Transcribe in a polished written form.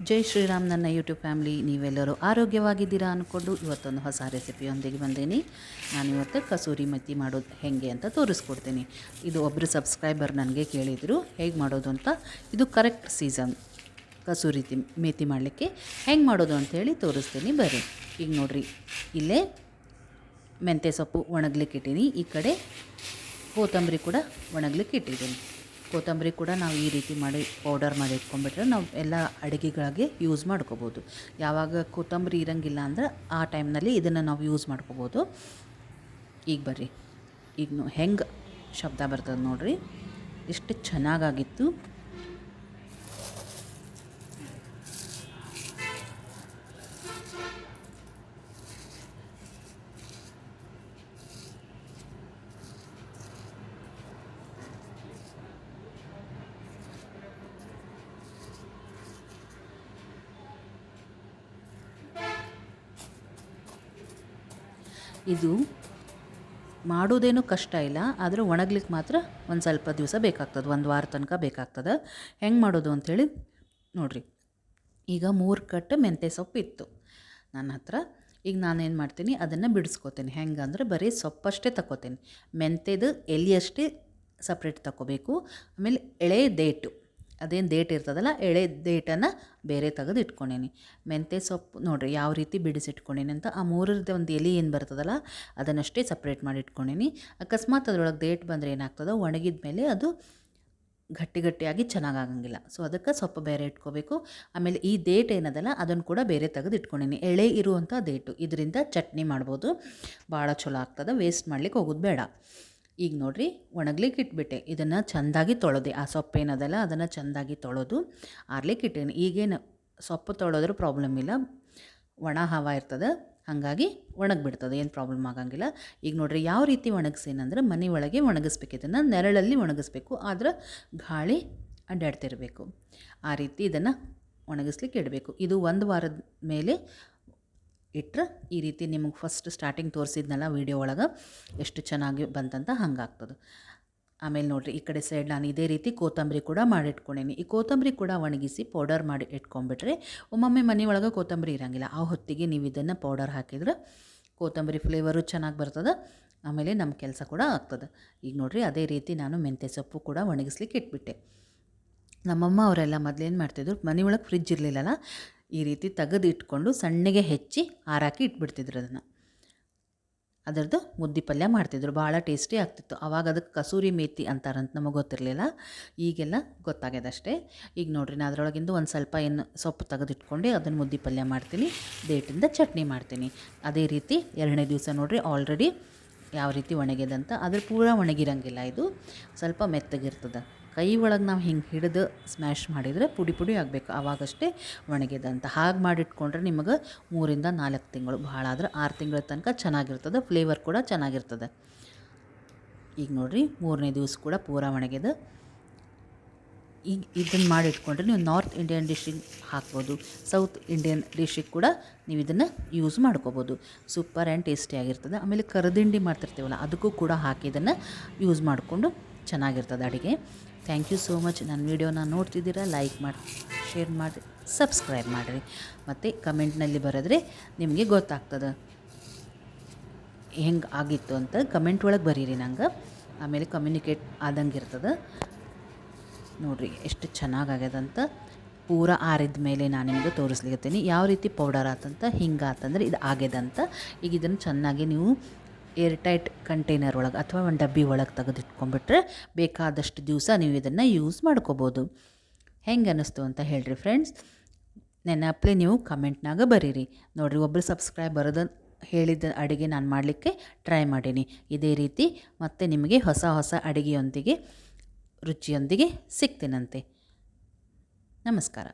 ಜೈ ಶ್ರೀರಾಮ್ ನನ್ನ YouTube family, ನೀವೆಲ್ಲರೂ ಆರೋಗ್ಯವಾಗಿದ್ದೀರಾ ಅಂದ್ಕೊಂಡು ಇವತ್ತೊಂದು ಹೊಸ ರೆಸಿಪಿಯೊಂದಿಗೆ ಬಂದೀನಿ. ನಾನಿವತ್ತು ಕಸೂರಿ ಮೆಥಿ ಮಾಡೋದು ಹೇಗೆ ಅಂತ ತೋರಿಸ್ಕೊಡ್ತೀನಿ. ಇದು ಒಬ್ಬರು ಸಬ್ಸ್ಕ್ರೈಬರ್ ನನಗೆ ಕೇಳಿದರು ಹೇಗೆ ಮಾಡೋದು ಅಂತ. ಇದು ಕರೆಕ್ಟ್ ಸೀಸನ್ ಕಸೂರಿ ಮೇಥಿ ಮಾಡಲಿಕ್ಕೆ. ಹೆಂಗೆ ಮಾಡೋದು ಅಂಥೇಳಿ ತೋರಿಸ್ತೀನಿ ಬರ್ರಿ. ಈಗ ನೋಡಿರಿ, ಇಲ್ಲೇ ಮೆಂತ್ಯ ಸೊಪ್ಪು ಒಣಗ್ಲಿಕ್ಕೆ ಇಟ್ಟೀನಿ. ಈ ಕಡೆ ಕೊತ್ತಂಬರಿ ಕೂಡ ಒಣಗ್ಲಿಕ್ಕೆ ಇಟ್ಟಿದ್ದೀನಿ. ಕೊತ್ತಂಬರಿ ಕೂಡ ನಾವು ಈ ರೀತಿ ಮಾಡಿ ಪೌಡರ್ ಮಾಡಿ ಇಟ್ಕೊಂಡ್ಬಿಟ್ರೆ ನಾವು ಎಲ್ಲ ಅಡುಗೆಗಳಿಗೆ ಯೂಸ್ ಮಾಡ್ಕೋಬೋದು. ಯಾವಾಗ ಕೊತ್ತಂಬರಿ ಇರೋಂಗಿಲ್ಲ ಅಂದ್ರೆ ಆ ಟೈಮ್ನಲ್ಲಿ ಇದನ್ನು ನಾವು ಯೂಸ್ ಮಾಡ್ಕೋಬೋದು. ಈಗ ಬರ್ರಿ, ಈಗ ಹೆಂಗೆ ಶಬ್ದ ಬರ್ತದೆ ನೋಡಿರಿ, ಎಷ್ಟು ಚೆನ್ನಾಗಾಗಿತ್ತು. ಇದು ಮಾಡೋದೇನೂ ಕಷ್ಟ ಇಲ್ಲ, ಆದರೆ ಒಣಗ್ಲಿಕ್ಕೆ ಮಾತ್ರ ಒಂದು ಸ್ವಲ್ಪ ದಿವಸ ಬೇಕಾಗ್ತದೆ, ಒಂದು ವಾರ ತನಕ ಬೇಕಾಗ್ತದೆ. ಹೆಂಗೆ ಮಾಡೋದು ಅಂಥೇಳಿ ನೋಡಿರಿ. ಈಗ 3 ಕಟ್ಟು ಮೆಂತ್ಯ ಸೊಪ್ಪು ಇತ್ತು ನನ್ನ ಹತ್ರ. ಈಗ ನಾನೇನು ಮಾಡ್ತೀನಿ, ಅದನ್ನು ಬಿಡಿಸ್ಕೋತೀನಿ. ಹೆಂಗೆ ಅಂದರೆ ಬರೀ ಸೊಪ್ಪಷ್ಟೇ ತಗೋತೀನಿ. ಮೆಂತ್ಯದ ಎಲೆಯಷ್ಟೇ ಸಪ್ರೇಟ್ ತಗೋಬೇಕು. ಆಮೇಲೆ ಎಳೆ ಡೇಟು, ಅದೇನು ಡೇಟ್ ಇರ್ತದಲ್ಲ, ಎಳೆ ಡೇಟನ್ನು ಬೇರೆ ತೆಗೆದು ಇಟ್ಕೊಂಡೀನಿ. ಮೆಂತ್ಯ ಸೊಪ್ಪು ನೋಡಿರಿ ಯಾವ ರೀತಿ ಬಿಡಿಸಿಟ್ಕೊಂಡೀನಿ ಅಂತ. ಆ 3ರದ್ದು ಒಂದು ಎಲೆ ಏನು ಬರ್ತದಲ್ಲ ಅದನ್ನಷ್ಟೇ ಸಪ್ರೇಟ್ ಮಾಡಿ ಇಟ್ಕೊಂಡೀನಿ. ಅಕಸ್ಮಾತ್ ಅದರೊಳಗೆ ಡೇಟ್ ಬಂದರೆ ಏನಾಗ್ತದೆ, ಒಣಗಿದ ಮೇಲೆ ಅದು ಗಟ್ಟಿಯಾಗಿ ಚೆನ್ನಾಗಾಗಂಗಿಲ್ಲ. ಸೊ ಅದಕ್ಕೆ ಸೊಪ್ಪು ಬೇರೆ ಇಟ್ಕೋಬೇಕು. ಆಮೇಲೆ ಈ ಡೇಟ್ ಏನದಲ್ಲ ಅದನ್ನು ಕೂಡ ಬೇರೆ ತೆಗೆದು ಇಟ್ಕೊಂಡೀನಿ. ಎಳೆ ಇರುವಂಥ ಡೇಟು, ಇದರಿಂದ ಚಟ್ನಿ ಮಾಡ್ಬೋದು, ಭಾಳ ಚಲೋ ಆಗ್ತದೆ. ವೇಸ್ಟ್ ಮಾಡ್ಲಿಕ್ಕೆ ಹೋಗೋದು ಬೇಡ. ಈಗ ನೋಡಿರಿ, ಒಣಗ್ಲಿಕ್ಕೆ ಇಟ್ಬಿಟ್ಟೆ. ಇದನ್ನು ಚೆಂದಾಗಿ ತೊಳೆದೆ. ಆ ಸೊಪ್ಪು ಏನದಲ್ಲ ಅದನ್ನು ಚೆಂದಾಗಿ ತೊಳೆದು ಆರ್ಲಿಕ್ಕೆ ಇಟ್ಟೇನೆ. ಈಗೇನು ಸೊಪ್ಪು ತೊಳೆದ್ರೂ ಪ್ರಾಬ್ಲಮ್ ಇಲ್ಲ, ಒಣ ಹವಾ ಇರ್ತದೆ, ಹಾಗಾಗಿ ಒಣಗಿಬಿಡ್ತದೆ, ಏನು ಪ್ರಾಬ್ಲಮ್ ಆಗಂಗಿಲ್ಲ. ಈಗ ನೋಡಿರಿ ಯಾವ ರೀತಿ ಒಣಗಿಸೇನಂದ್ರೆ, ಮನೆ ಒಳಗೆ ಒಣಗಿಸ್ಬೇಕು. ಇದನ್ನು ನೆರಳಲ್ಲಿ ಒಣಗಿಸ್ಬೇಕು, ಆದ್ರೆ ಗಾಳಿ ಅಡ್ಡಾಡ್ತಿರಬೇಕು. ಆ ರೀತಿ ಇದನ್ನು ಒಣಗಿಸ್ಲಿಕ್ಕೆ ಇಡಬೇಕು. ಇದು 1 ವಾರದ ಮೇಲೆ ಇಟ್ಟರೆ ಈ ರೀತಿ ನಿಮಗೆ ಫಸ್ಟ್ ಸ್ಟಾರ್ಟಿಂಗ್ ತೋರಿಸಿದ್ನಲ್ಲ ವಿಡಿಯೋ ಒಳಗೆ ಎಷ್ಟು ಚೆನ್ನಾಗಿ ಬಂತಂತ ಹಂಗಾಗ್ತದೆ. ಆಮೇಲೆ ನೋಡಿರಿ, ಈ ಕಡೆ ಸೈಡ್ ನಾನು ಇದೇ ರೀತಿ ಕೊತ್ತಂಬರಿ ಕೂಡ ಮಾಡಿಟ್ಕೊಂಡೀನಿ. ಈ ಕೊತ್ತಂಬರಿ ಕೂಡ ಒಣಗಿಸಿ ಪೌಡರ್ ಮಾಡಿ ಇಟ್ಕೊಂಡ್ಬಿಟ್ರೆ, ಒಮ್ಮೊಮ್ಮೆ ಮನೆ ಒಳಗೆ ಕೊತ್ತಂಬರಿ ಇರೋಂಗಿಲ್ಲ, ಆ ಹೊತ್ತಿಗೆ ನೀವು ಇದನ್ನು ಪೌಡರ್ ಹಾಕಿದ್ರೆ ಕೊತ್ತಂಬರಿ ಫ್ಲೇವರು ಚೆನ್ನಾಗಿ ಬರ್ತದೆ. ಆಮೇಲೆ ನಮ್ಮ ಕೆಲಸ ಕೂಡ ಆಗ್ತದೆ. ಈಗ ನೋಡಿರಿ ಅದೇ ರೀತಿ ನಾನು ಮೆಂತ್ಯ ಸೊಪ್ಪು ಕೂಡ ಒಣಗಿಸ್ಲಿಕ್ಕೆ ಇಟ್ಬಿಟ್ಟೆ. ನಮ್ಮಮ್ಮ ಅವರೆಲ್ಲ ಮೊದಲೇನು ಮಾಡ್ತಿದ್ರು, ಮನೆ ಒಳಗೆ ಫ್ರಿಜ್ ಇರಲಿಲ್ಲಲ್ಲ, ಈ ರೀತಿ ತೆಗೆದು ಇಟ್ಕೊಂಡು ಸಣ್ಣಗೆ ಹೆಚ್ಚಿ ಆರಾಕಿ ಇಟ್ಬಿಡ್ತಿದ್ರು. ಅದರದ್ದು ಮುದ್ದೆ ಪಲ್ಯ ಮಾಡ್ತಿದ್ರು, ಭಾಳ ಟೇಸ್ಟಿ ಆಗ್ತಿತ್ತು. ಆವಾಗ ಅದಕ್ಕೆ ಕಸೂರಿ ಮೇಥಿ ಅಂತಾರಂತ ನಮಗೆ ಗೊತ್ತಿರಲಿಲ್ಲ, ಈಗೆಲ್ಲ ಗೊತ್ತಾಗ್ಯದಷ್ಟೇ. ಈಗ ನೋಡಿರಿ, ನಾನು ಅದರೊಳಗಿಂದು ಒಂದು ಸ್ವಲ್ಪ ಏನು ಸೊಪ್ಪು ತೆಗೆದಿಟ್ಕೊಂಡು ಅದನ್ನು ಮುದ್ದೆ ಪಲ್ಯ ಮಾಡ್ತೀನಿ, ಡೇಟಿಂದ ಚಟ್ನಿ ಮಾಡ್ತೀನಿ. ಅದೇ ರೀತಿ 2ನೇ ದಿವಸ ನೋಡಿರಿ ಆಲ್ರೆಡಿ ಯಾವ ರೀತಿ ಒಣಗ್ಯದಂತ. ಅದ್ರ ಪೂರ ಒಣಗಿರಂಗಿಲ್ಲ, ಇದು ಸ್ವಲ್ಪ ಮೆತ್ತಗಿರ್ತದೆ. ಕೈ ಒಳಗೆ ನಾವು ಹಿಂಗೆ ಹಿಡಿದು ಸ್ಮ್ಯಾಶ್ ಮಾಡಿದರೆ ಪುಡಿ ಆಗಬೇಕು, ಆವಾಗಷ್ಟೇ ಒಣಗ್ಯದಂತ. ಹಾಗೆ ಮಾಡಿಟ್ಕೊಂಡ್ರೆ ನಿಮಗೆ 3ರಿಂದ 4 ತಿಂಗಳು, ಭಾಳ ಆದ್ರೆ 6 ತಿಂಗಳ ತನಕ ಚೆನ್ನಾಗಿರ್ತದೆ. ಫ್ಲೇವರ್ ಕೂಡ ಚೆನ್ನಾಗಿರ್ತದೆ. ಈಗ ನೋಡಿರಿ 3ನೇ ದಿವಸ ಕೂಡ ಪೂರ ಒಣಗ್ಯದ. ಈಗ ಇದನ್ನು ಮಾಡಿಟ್ಕೊಂಡ್ರೆ ನೀವು ನಾರ್ತ್ ಇಂಡಿಯನ್ ಡಿಶ್ಶಿಗೆ ಹಾಕ್ಬೋದು, ಸೌತ್ ಇಂಡಿಯನ್ ಡಿಶ್ಶಿಗೆ ಕೂಡ ನೀವು ಇದನ್ನು ಯೂಸ್ ಮಾಡ್ಕೋಬೋದು. ಸೂಪರ್ ಆ್ಯಂಡ್ ಟೇಸ್ಟಿಯಾಗಿರ್ತದೆ. ಆಮೇಲೆ ಕರದಿಂಡಿ ಮಾಡ್ತಿರ್ತೀವಲ್ಲ ಅದಕ್ಕೂ ಕೂಡ ಹಾಕಿ ಇದನ್ನು ಯೂಸ್ ಮಾಡಿಕೊಂಡು ಚೆನ್ನಾಗಿರ್ತದೆ ಅಡುಗೆ. Thank you so much. ನನ್ನ ವೀಡಿಯೋನ ನೋಡ್ತಿದ್ದೀರಾ, ಲೈಕ್ ಮಾಡಿ, ಶೇರ್ ಮಾಡಿ, ಸಬ್ಸ್ಕ್ರೈಬ್ ಮಾಡಿರಿ. ಮತ್ತು ಕಮೆಂಟ್ನಲ್ಲಿ ಬರೆದ್ರೆ ನಿಮಗೆ ಗೊತ್ತಾಗ್ತದೆ ಹೆಂಗೆ ಆಗಿತ್ತು ಅಂತ. ಕಮೆಂಟ್ ಒಳಗೆ ಬರೀರಿ ನಂಗೆ, ಆಮೇಲೆ ಕಮ್ಯುನಿಕೇಟ್ ಆದಂಗೆ ಇರ್ತದೆ. ನೋಡಿರಿ ಎಷ್ಟು ಚೆನ್ನಾಗಾಗ್ಯದಂತ. ಪೂರ ಆರಿದ ಮೇಲೆ ನಾನು ನಿಮಗೆ ತೋರಿಸ್ಲಿಕ್ಕತ್ತೀನಿ ಯಾವ ರೀತಿ ಪೌಡರ್ ಆತಂತ. ಹಿಂಗೆ ಆತಂದ್ರೆ ಇದು ಆಗ್ಯದಂತ. ಈಗ ಇದನ್ನು ಚೆನ್ನಾಗಿ ನೀವು ಏರ್ ಟೈಟ್ ಕಂಟೈನರ್ ಒಳಗೆ ಅಥವಾ ಒಂದು ಡಬ್ಬಿ ಒಳಗೆ ತೆಗೆದಿಟ್ಕೊಂಡ್ಬಿಟ್ರೆ ಬೇಕಾದಷ್ಟು ದಿವಸ ನೀವು ಇದನ್ನು ಯೂಸ್ ಮಾಡ್ಕೋಬೋದು. ಹೆಂಗೆ ಅನ್ನಿಸ್ತು ಅಂತ ಹೇಳ್ರಿ ಫ್ರೆಂಡ್ಸ್. ನೆನಪಲೆ ನೀವು ಕಮೆಂಟ್ನಾಗ ಬರೀರಿ. ನೋಡಿರಿ, ಒಬ್ಬರು ಸಬ್ಸ್ಕ್ರೈಬರ್ ಹೇಳಿದ ಅಡುಗೆ ನಾನು ಮಾಡಲಿಕ್ಕೆ ಟ್ರೈ ಮಾಡೀನಿ. ಇದೇ ರೀತಿ ಮತ್ತೆ ನಿಮಗೆ ಹೊಸ ಹೊಸ ಅಡುಗೆಯೊಂದಿಗೆ ರುಚಿಯೊಂದಿಗೆ ಸಿಗ್ತೀನಂತೆ. ನಮಸ್ಕಾರ.